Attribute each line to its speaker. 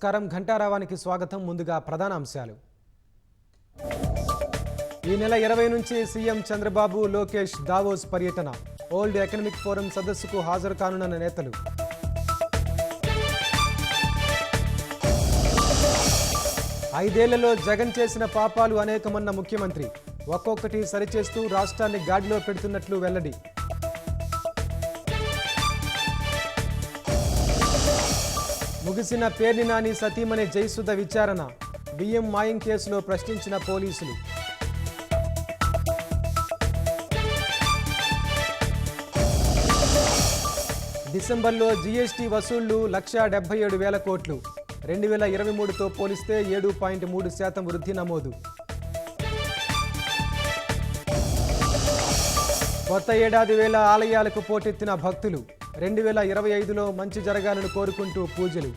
Speaker 1: నమస్కారం ఘంటారావానికి స్వాగతం. ముందుగా ప్రధాన అంశాలు. ఈ నెల 20 నుంచి సీఎం చంద్రబాబు లోకేష్ దావోస్ పర్యటన. వరల్డ్ ఎకనామిక్ ఫోరం సదస్సుకు హాజరు కానున్న నేతలు. ఐదేళ్లలో జగన్ చేసిన పాపాలు అనేకమన్న ముఖ్యమంత్రి. ఒక్కొక్కటి సరిచేస్తూ రాష్ట్రాన్ని గాడిలో పెడుతున్నట్లు వెల్లడి. ముగిసిన పేర్ని నాని సతీమణి జయసుధ విచారణ. బియ్యం మాయం కేసులో ప్రశ్నించిన పోలీసులు. డిసెంబర్లో జీఎస్టీ వసూళ్లు 1,77,000 కోట్లు. 2023తో పోలిస్తే 7.3% వృద్ధి నమోదు. కొత్త ఏడాది వేళ ఆలయాలకు పోటెత్తిన భక్తులు. 2025లో మంచి జరగాలని కోరుకుంటూ పూజలు.